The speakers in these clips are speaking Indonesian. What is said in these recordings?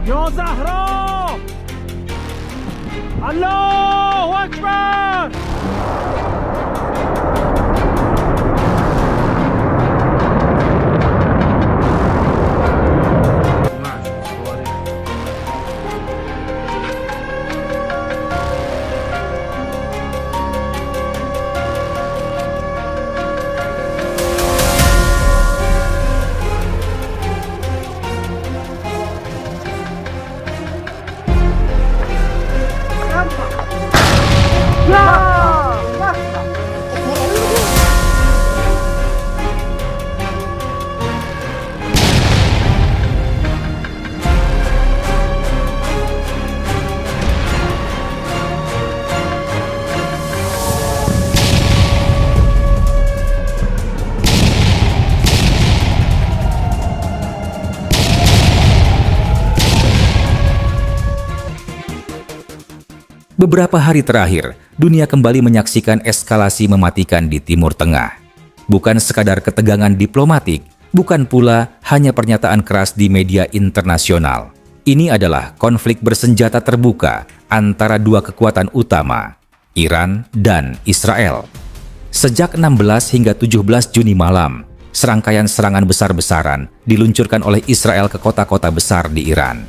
Ya Zahra! Allahu Akbar! Beberapa hari terakhir, dunia kembali menyaksikan eskalasi mematikan di Timur Tengah. Bukan sekadar ketegangan diplomatik, bukan pula hanya pernyataan keras di media internasional. Ini adalah konflik bersenjata terbuka antara dua kekuatan utama, Iran dan Israel. Sejak 16 hingga 17 Juni malam, serangkaian serangan besar-besaran diluncurkan oleh Israel ke kota-kota besar di Iran.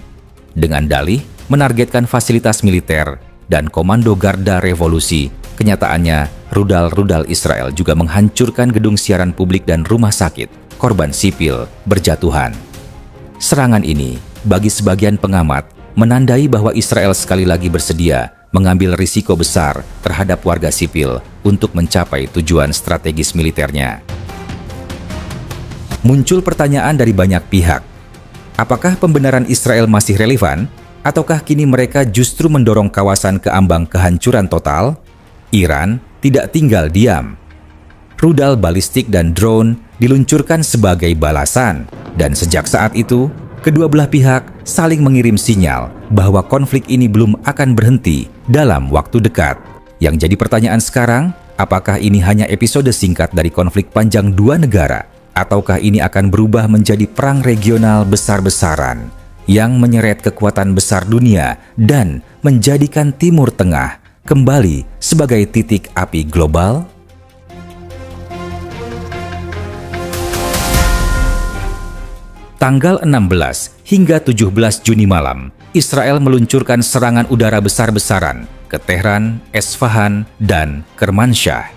Dengan dalih menargetkan fasilitas militer dan komando Garda Revolusi, kenyataannya rudal-rudal Israel juga menghancurkan gedung siaran publik dan rumah sakit. Korban sipil berjatuhan. Serangan ini, bagi sebagian pengamat, menandai bahwa Israel sekali lagi bersedia mengambil risiko besar terhadap warga sipil untuk mencapai tujuan strategis militernya. Muncul pertanyaan dari banyak pihak. Apakah pembenaran Israel masih relevan? Ataukah kini mereka justru mendorong kawasan ke ambang kehancuran total? Iran tidak tinggal diam. Rudal balistik dan drone diluncurkan sebagai balasan, dan sejak saat itu, kedua belah pihak saling mengirim sinyal bahwa konflik ini belum akan berhenti dalam waktu dekat. Yang jadi pertanyaan sekarang, apakah ini hanya episode singkat dari konflik panjang dua negara, ataukah ini akan berubah menjadi perang regional besar-besaran yang menyeret kekuatan besar dunia dan menjadikan Timur Tengah kembali sebagai titik api global? Tanggal 16 hingga 17 Juni malam, Israel meluncurkan serangan udara besar-besaran ke Tehran, Esfahan, dan Kermanshah.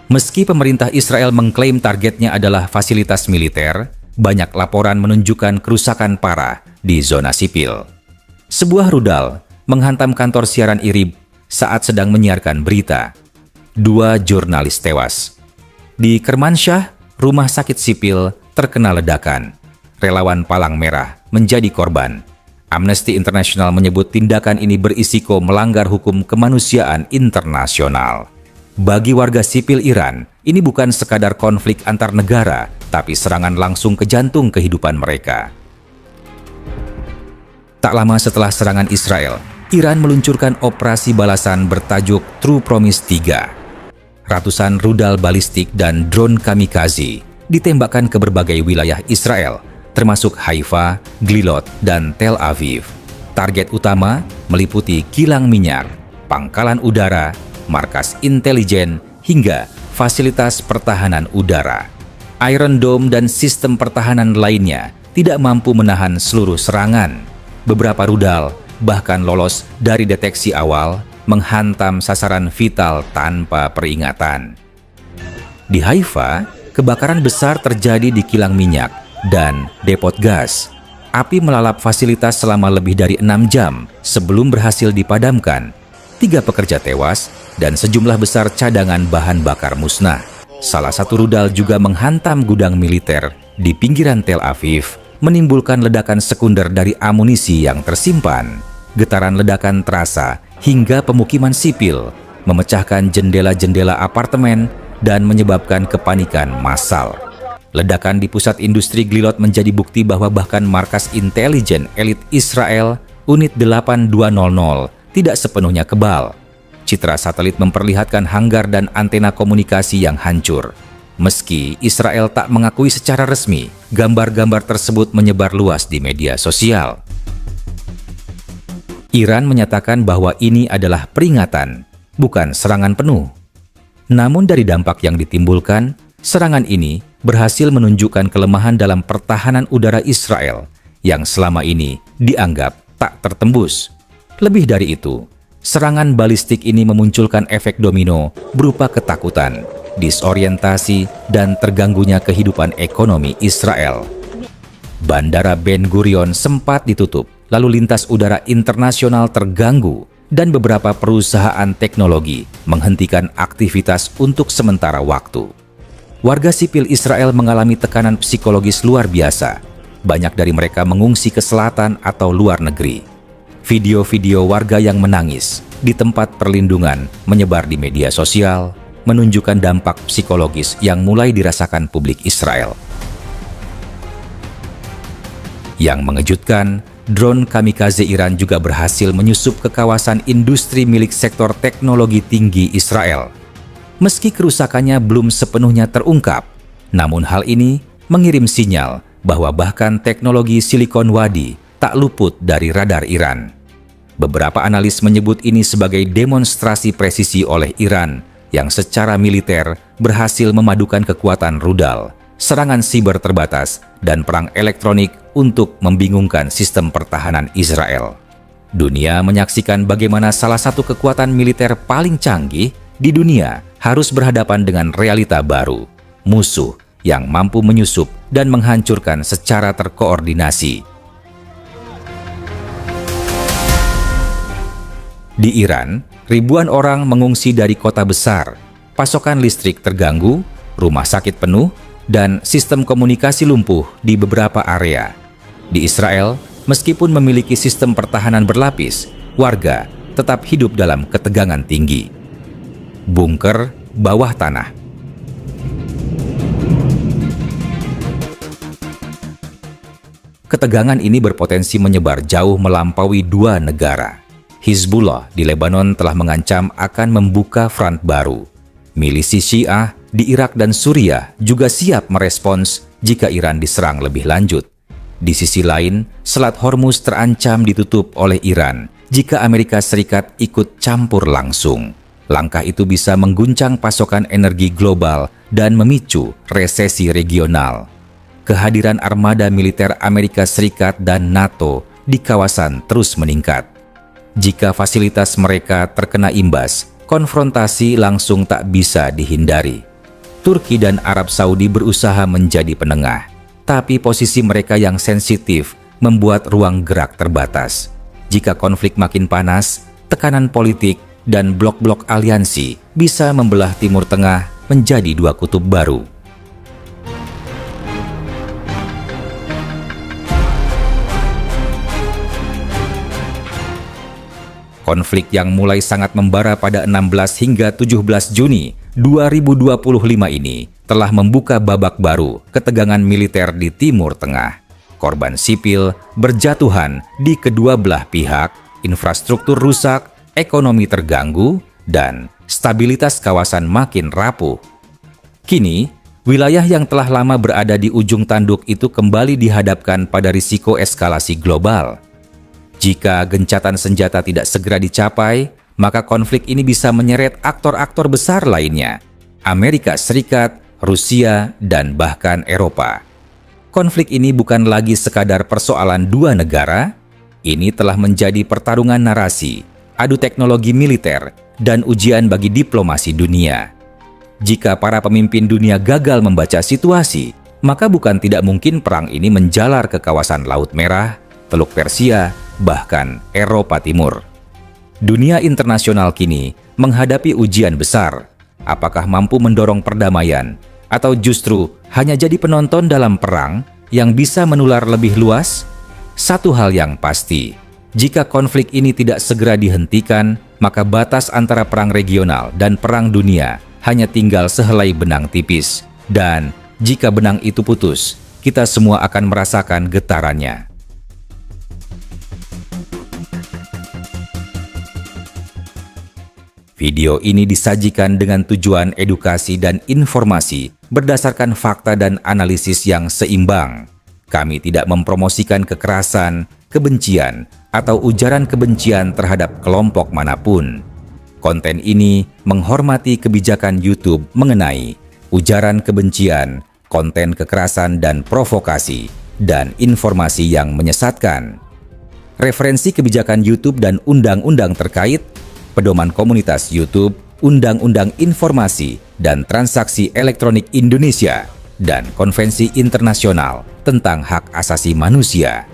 Meski pemerintah Israel mengklaim targetnya adalah fasilitas militer, banyak laporan menunjukkan kerusakan parah di zona sipil. Sebuah rudal menghantam kantor siaran IRIB saat sedang menyiarkan berita. 2 jurnalis tewas. Di Kermanshah, rumah sakit sipil terkena ledakan. Relawan Palang Merah menjadi korban. Amnesty International menyebut tindakan ini berisiko melanggar hukum kemanusiaan internasional. Bagi warga sipil Iran, ini bukan sekadar konflik antar negara, tapi serangan langsung ke jantung kehidupan mereka. Tak lama setelah serangan Israel, Iran meluncurkan operasi balasan bertajuk True Promise 3. Ratusan rudal balistik dan drone kamikaze ditembakkan ke berbagai wilayah Israel, termasuk Haifa, Glilot, dan Tel Aviv. Target utama meliputi kilang minyak, pangkalan udara, markas intelijen, hingga fasilitas pertahanan udara. Iron Dome dan sistem pertahanan lainnya tidak mampu menahan seluruh serangan. Beberapa rudal bahkan lolos dari deteksi awal, menghantam sasaran vital tanpa peringatan. Di Haifa, kebakaran besar terjadi di kilang minyak dan depot gas. Api melalap fasilitas selama lebih dari 6 jam sebelum berhasil dipadamkan. 3 pekerja tewas dan sejumlah besar cadangan bahan bakar musnah. Salah satu rudal juga menghantam gudang militer di pinggiran Tel Aviv, menimbulkan ledakan sekunder dari amunisi yang tersimpan. Getaran ledakan terasa hingga pemukiman sipil, memecahkan jendela-jendela apartemen dan menyebabkan kepanikan massal. Ledakan di pusat industri Glilot menjadi bukti bahwa bahkan markas intelijen elit Israel, Unit 8200, tidak sepenuhnya kebal. Citra satelit memperlihatkan hanggar dan antena komunikasi yang hancur. Meski Israel tak mengakui secara resmi, gambar-gambar tersebut menyebar luas di media sosial. Iran menyatakan bahwa ini adalah peringatan, bukan serangan penuh. Namun dari dampak yang ditimbulkan, serangan ini berhasil menunjukkan kelemahan dalam pertahanan udara Israel yang selama ini dianggap tak tertembus. Lebih dari itu, serangan balistik ini memunculkan efek domino berupa ketakutan, disorientasi, dan terganggunya kehidupan ekonomi Israel. Bandara Ben Gurion sempat ditutup, lalu lintas udara internasional terganggu, dan beberapa perusahaan teknologi menghentikan aktivitas untuk sementara waktu. Warga sipil Israel mengalami tekanan psikologis luar biasa. Banyak dari mereka mengungsi ke selatan atau luar negeri. Video-video warga yang menangis di tempat perlindungan menyebar di media sosial, menunjukkan dampak psikologis yang mulai dirasakan publik Israel. Yang mengejutkan, drone kamikaze Iran juga berhasil menyusup ke kawasan industri milik sektor teknologi tinggi Israel. Meski kerusakannya belum sepenuhnya terungkap, namun hal ini mengirim sinyal bahwa bahkan teknologi Silicon Wadi tak luput dari radar Iran. Beberapa analis menyebut ini sebagai demonstrasi presisi oleh Iran yang secara militer berhasil memadukan kekuatan rudal, serangan siber terbatas, dan perang elektronik untuk membingungkan sistem pertahanan Israel. Dunia menyaksikan bagaimana salah satu kekuatan militer paling canggih di dunia harus berhadapan dengan realita baru, musuh yang mampu menyusup dan menghancurkan secara terkoordinasi. Di Iran, ribuan orang mengungsi dari kota besar, pasokan listrik terganggu, rumah sakit penuh, dan sistem komunikasi lumpuh di beberapa area. Di Israel, meskipun memiliki sistem pertahanan berlapis, warga tetap hidup dalam ketegangan tinggi. Bunker bawah tanah. Ketegangan ini berpotensi menyebar jauh melampaui dua negara. Hizbullah di Lebanon telah mengancam akan membuka front baru. Milisi Syiah di Irak dan Suriah juga siap merespons jika Iran diserang lebih lanjut. Di sisi lain, Selat Hormuz terancam ditutup oleh Iran jika Amerika Serikat ikut campur langsung. Langkah itu bisa mengguncang pasokan energi global dan memicu resesi regional. Kehadiran armada militer Amerika Serikat dan NATO di kawasan terus meningkat. Jika fasilitas mereka terkena imbas, konfrontasi langsung tak bisa dihindari. Turki dan Arab Saudi berusaha menjadi penengah, tapi posisi mereka yang sensitif membuat ruang gerak terbatas. Jika konflik makin panas, tekanan politik dan blok-blok aliansi bisa membelah Timur Tengah menjadi dua kutub baru. Konflik yang mulai sangat membara pada 16 hingga 17 Juni 2025 ini telah membuka babak baru ketegangan militer di Timur Tengah. Korban sipil berjatuhan di kedua belah pihak, infrastruktur rusak, ekonomi terganggu, dan stabilitas kawasan makin rapuh. Kini, wilayah yang telah lama berada di ujung tanduk itu kembali dihadapkan pada risiko eskalasi global. Jika gencatan senjata tidak segera dicapai, maka konflik ini bisa menyeret aktor-aktor besar lainnya, Amerika Serikat, Rusia, dan bahkan Eropa. Konflik ini bukan lagi sekadar persoalan dua negara, ini telah menjadi pertarungan narasi, adu teknologi militer, dan ujian bagi diplomasi dunia. Jika para pemimpin dunia gagal membaca situasi, maka bukan tidak mungkin perang ini menjalar ke kawasan Laut Merah, Teluk Persia, bahkan Eropa Timur. Dunia internasional kini menghadapi ujian besar. Apakah mampu mendorong perdamaian atau justru hanya jadi penonton dalam perang yang bisa menular lebih luas? Satu hal yang pasti, jika konflik ini tidak segera dihentikan, maka batas antara perang regional dan perang dunia hanya tinggal sehelai benang tipis. Dan jika benang itu putus, kita semua akan merasakan getarannya. Video ini disajikan dengan tujuan edukasi dan informasi berdasarkan fakta dan analisis yang seimbang. Kami tidak mempromosikan kekerasan, kebencian, atau ujaran kebencian terhadap kelompok manapun. Konten ini menghormati kebijakan YouTube mengenai ujaran kebencian, konten kekerasan dan provokasi, dan informasi yang menyesatkan. Referensi kebijakan YouTube dan undang-undang terkait, Pedoman Komunitas YouTube, Undang-Undang Informasi dan Transaksi Elektronik Indonesia, dan Konvensi Internasional tentang Hak Asasi Manusia.